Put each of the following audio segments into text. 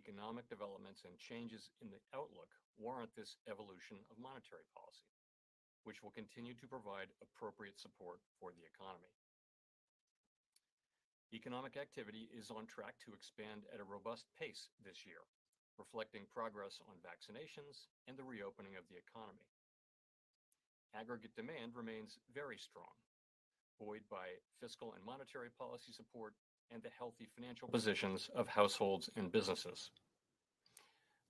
economic developments and changes in the outlook warrant this evolution of monetary policy, which will continue to provide appropriate support for the economy. Economic activity is on track to expand at a robust pace this year, reflecting progress on vaccinations and the reopening of the economy. Aggregate demand remains very strong, buoyed by fiscal and monetary policy support and the healthy financial positions of households and businesses.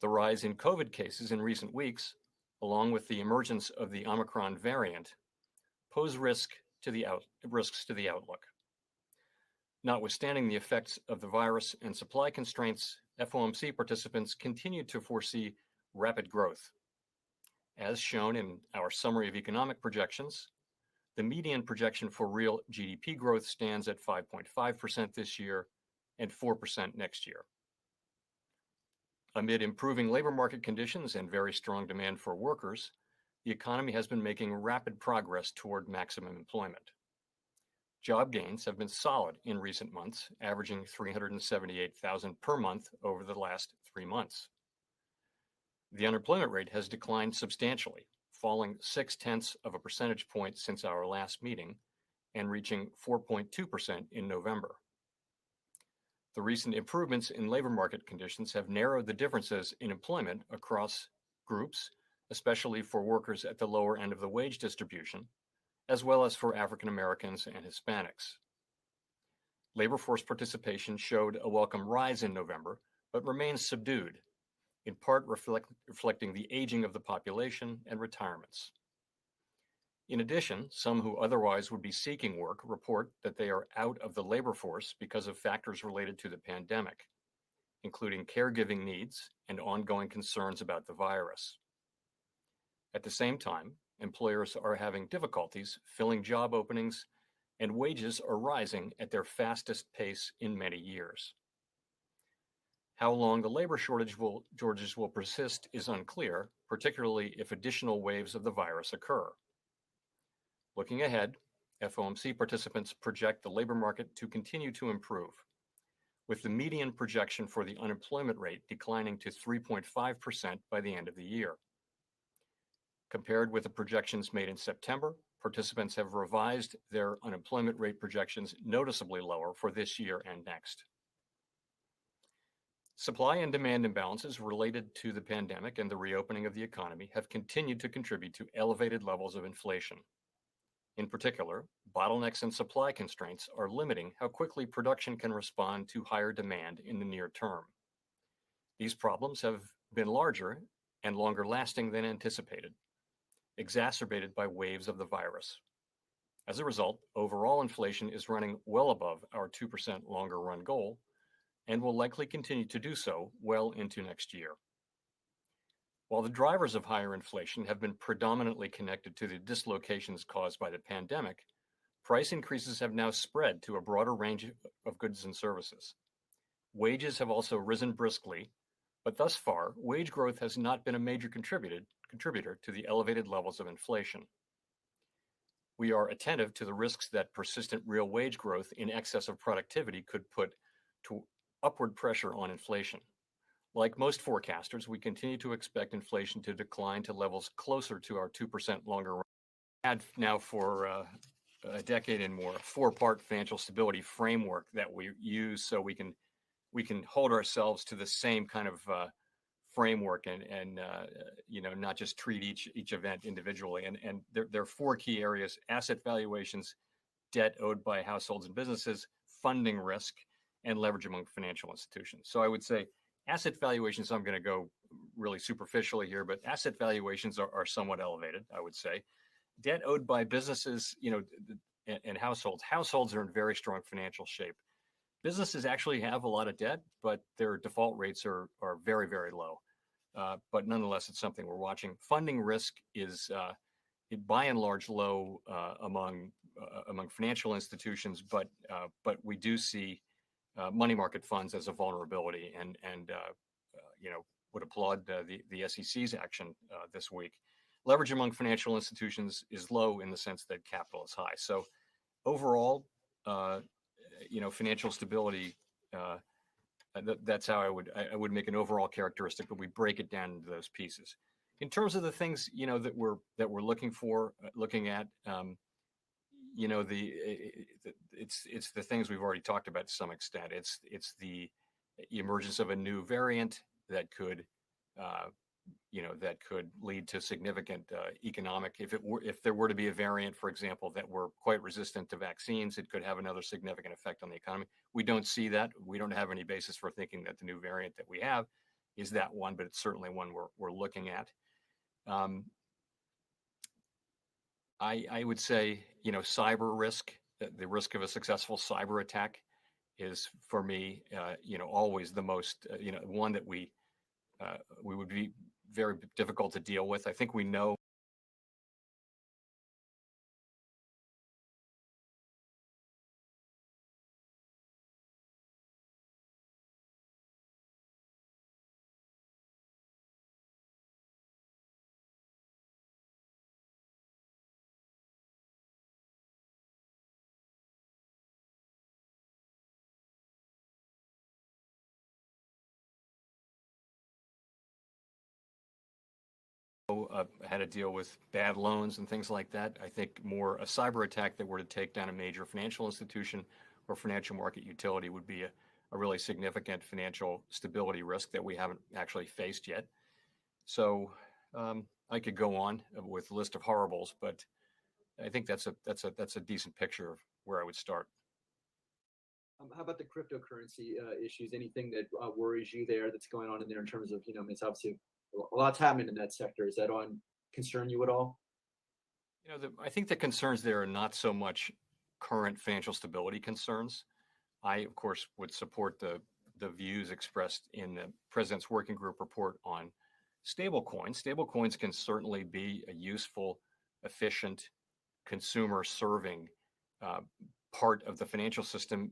The rise in COVID cases in recent weeks, along with the emergence of the Omicron variant, pose risks to the outlook. Notwithstanding the effects of the virus and supply constraints, FOMC participants continue to foresee rapid growth. As shown in our summary of economic projections, the median projection for real GDP growth stands at 5.5% this year and 4% next year. Amid improving labor market conditions and very strong demand for workers, the economy has been making rapid progress toward maximum employment. Job gains have been solid in recent months, averaging 378,000 per month over the last 3 months. The unemployment rate has declined substantially, falling 0.6 of a percentage point since our last meeting and reaching 4.2% in November. The recent improvements in labor market conditions have narrowed the differences in employment across groups, especially for workers at the lower end of the wage distribution, as well as for African Americans and Hispanics. Labor force participation showed a welcome rise in November, but remains subdued, in part reflecting the aging of the population and retirements. In addition, some who otherwise would be seeking work report that they are out of the labor force because of factors related to the pandemic, including caregiving needs and ongoing concerns about the virus. At the same time, employers are having difficulties filling job openings, and wages are rising at their fastest pace in many years. How long the labor shortages will persist is unclear, particularly if additional waves of the virus occur. Looking ahead, FOMC participants project the labor market to continue to improve, with the median projection for the unemployment rate declining to 3.5% by the end of the year. Compared with the projections made in September, participants have revised their unemployment rate projections noticeably lower for this year and next. Supply and demand imbalances related to the pandemic and the reopening of the economy have continued to contribute to elevated levels of inflation. In particular, bottlenecks and supply constraints are limiting how quickly production can respond to higher demand in the near term. These problems have been larger and longer lasting than anticipated, exacerbated by waves of the virus. As a result, overall inflation is running well above our 2% longer run goal and will likely continue to do so well into next year. While the drivers of higher inflation have been predominantly connected to the dislocations caused by the pandemic, price increases have now spread to a broader range of goods and services. Wages have also risen briskly, but thus far, wage growth has not been a major contributor to the elevated levels of inflation. We are attentive to the risks that persistent real wage growth in excess of productivity could put to upward pressure on inflation. Like most forecasters, we continue to expect inflation to decline to levels closer to our 2% longer run. Had now for a decade and more, a 4-part financial stability framework that we use so we can hold ourselves to the same kind of framework and not just treat each event individually. And there are 4 key areas: asset valuations, debt owed by households and businesses, funding risk, and leverage among financial institutions. So I would say asset valuations, I'm going to go really superficially here, but asset valuations are somewhat elevated, I would say. Debt owed by businesses, and households. Households are in very strong financial shape. Businesses actually have a lot of debt, but their default rates are very, very low. But nonetheless, it's something we're watching. Funding risk is by and large low among financial institutions, but we do see money market funds as a vulnerability, and would applaud the SEC's action this week. Leverage among financial institutions is low in the sense that capital is high. So overall, financial stability That's how I would make an overall characteristic, but we break it down into those pieces. In terms of the things that we're looking at, it's the things we've already talked about to some extent. It's the emergence of a new variant that could uh, that could lead to significant economic. If there were to be a variant, for example, that were quite resistant to vaccines, it could have another significant effect on the economy. We don't see that. We don't have any basis for thinking that the new variant that we have is that one, but it's certainly one we're looking at. Um, I would say, cyber risk, the risk of a successful cyber attack is for me, always the most, one that we would be very difficult to deal with. I think we know how to deal with bad loans and things like that. I think more a cyber attack that were to take down a major financial institution or financial market utility would be a really significant financial stability risk that we haven't actually faced yet. So I could go on with a list of horribles, but I think that's a decent picture of where I would start. How about the cryptocurrency issues? Anything that worries you there that's going on in there in terms of, I mean, it's obviously a lot's happening in that sector. Is that on concern you at all? I think the concerns there are not so much current financial stability concerns. I, of course, would support the views expressed in the president's working group report on stablecoins. Stablecoins can certainly be a useful, efficient, consumer-serving uh, part of the financial system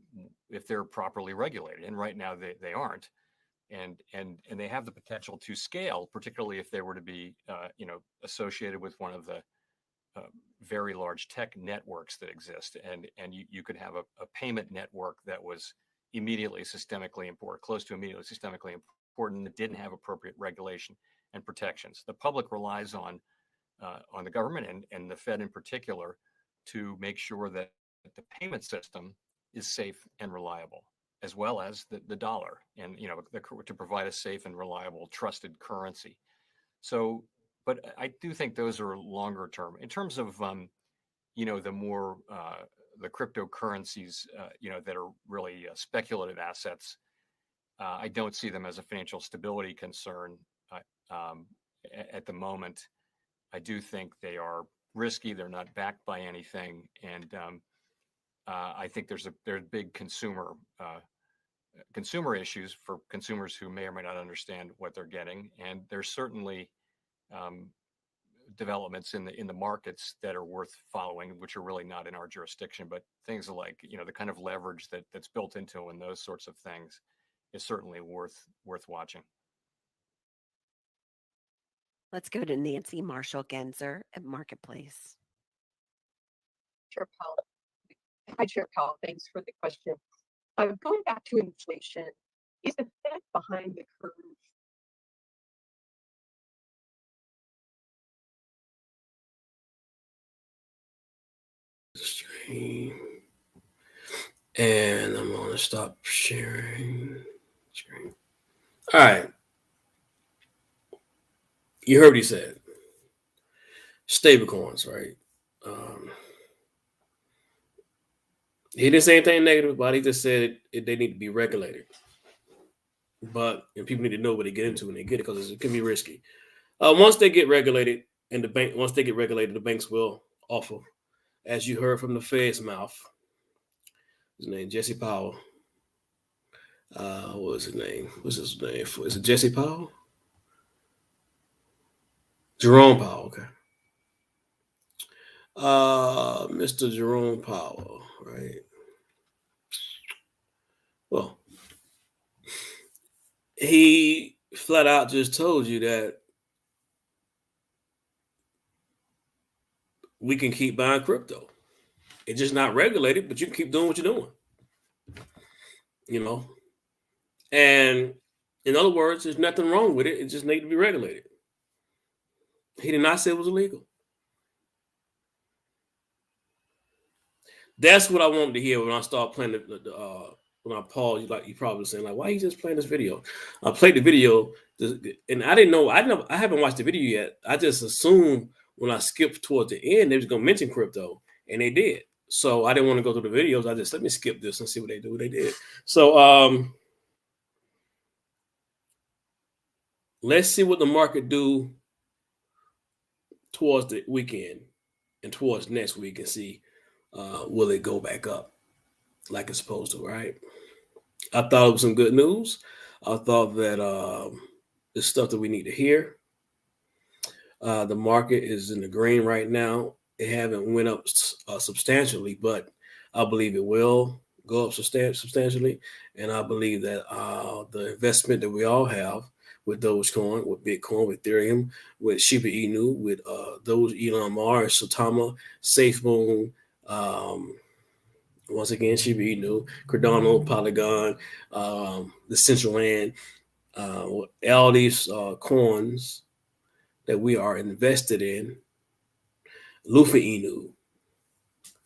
if they're properly regulated. And right now they aren't. And they have the potential to scale, particularly if they were to be associated with one of the uh, very large tech networks that exist, and you could have a payment network that was immediately systemically important, close to immediately systemically important, that didn't have appropriate regulation and protections. The public relies on the government and the Fed in particular to make sure that the payment system is safe and reliable, as well as the dollar, and to provide a safe and reliable, trusted currency. So, but I do think those are longer term. In terms of the more the cryptocurrencies, that are really speculative assets, I don't see them as a financial stability concern um, at the moment. I do think they are risky. They're not backed by anything, and I think there's big consumer issues for consumers who may or may not understand what they're getting, and there's certainly um, developments in the markets that are worth following, which are really not in our jurisdiction, but things like the kind of leverage that's built into and those sorts of things is certainly worth watching. Let's go to Nancy Marshall Genzer at Marketplace. Chair Powell. Hi, Chair Powell. Thanks for the question. Going back to inflation, is the Fed behind the curve? Screen. And I'm going to stop sharing screen. All right. You heard what he said. Stablecoins, right? He didn't say anything negative about it. He just said they need to be regulated. But people need to know what they get into when they get it, because it can be risky. Once they get regulated, the banks will offer, as you heard from the Fed's mouth. His name Jesse Powell. What was his name? What's his name? Is it Jesse Powell? Jerome Powell. Okay. Mr. Jerome Powell, right? Well, he flat out just told you that we can keep buying crypto. It's just not regulated, but you can keep doing what you're doing. And in other words, there's nothing wrong with it. It just needs to be regulated. He did not say it was illegal. That's what I wanted to hear when I start playing when I paused. Like you probably saying, like, why are you just playing this video? I played the video, and I didn't know. I haven't watched the video yet. I just assumed when I skipped towards the end, they was gonna mention crypto, and they did. So I didn't want to go through the videos. I just let me skip this and see what they do. They did. So let's see what the market do towards the weekend and towards next week, and see will it go back up like it's supposed to, right? I thought it was some good news. I thought that it's stuff that we need to hear. The market is in the green right now. It haven't went up substantially, but I believe it will go up substantially. And I believe that the investment that we all have with Dogecoin, with Bitcoin, with Ethereum, with Shiba Inu, with those Elon Musk, Satama, SafeMoon, once again, Shiba Inu, Cardano, Polygon, the Central Land, all these coins that we are invested in, Lufa Inu,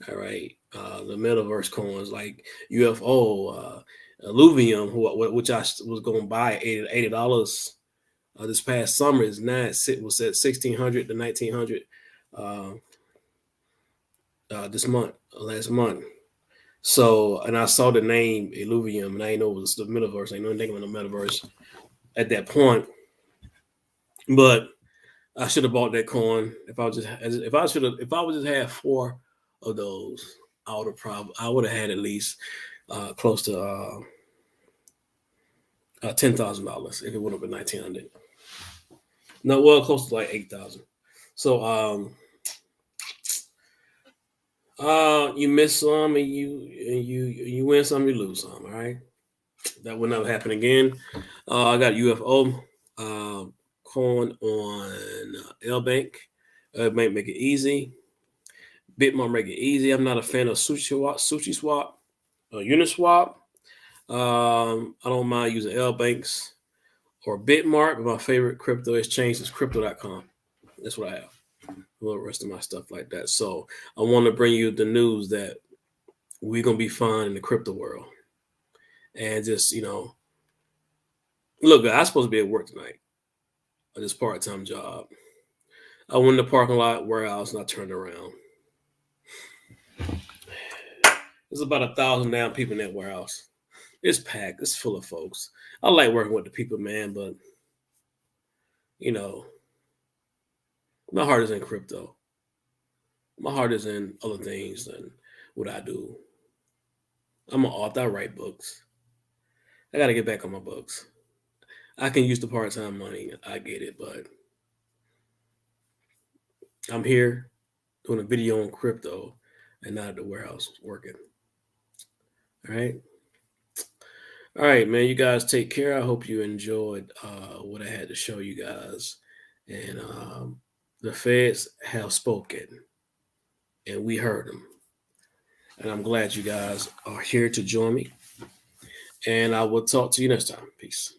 all right, the metaverse coins like UFO, Illuvium, which I was going to buy at $80 this past summer, is now was at $1,600 to $1,900 this month, last month. So, and I saw the name Illuvium, and I didn't know it was the metaverse. I didn't know anything about the metaverse at that point. But I should have bought that coin if I would just have 4 of those. I would have had at least close to $10,000 if it would have been $1,900. No, well, close to like 8,000. So you miss some and you win some, you lose some. All right, that will never happen again. I got UFO coin on LBank. LBank make it easy. Bitmart make it easy. I'm not a fan of SushiSwap, Uniswap. I don't mind using LBanks or Bitmart, but my favorite crypto exchange is crypto.com. That's what I have. The rest of my stuff like that. So I want to bring you the news that we're gonna be fine in the crypto world. And just, look, I'm supposed to be at work tonight on this part-time job. I went in the parking lot warehouse and I turned around. There's about 1,000 damn people in that warehouse. It's packed. It's full of folks. I like working with the people, man, but my heart is in crypto. My heart is in other things than what I do. I'm an author. I write books. I got to get back on my books. I can use the part-time money. I get it, but I'm here doing a video on crypto and not at the warehouse working. All right. All right, man. You guys take care. I hope you enjoyed what I had to show you guys. And the feds have spoken, and we heard them. And I'm glad you guys are here to join me. And I will talk to you next time. Peace.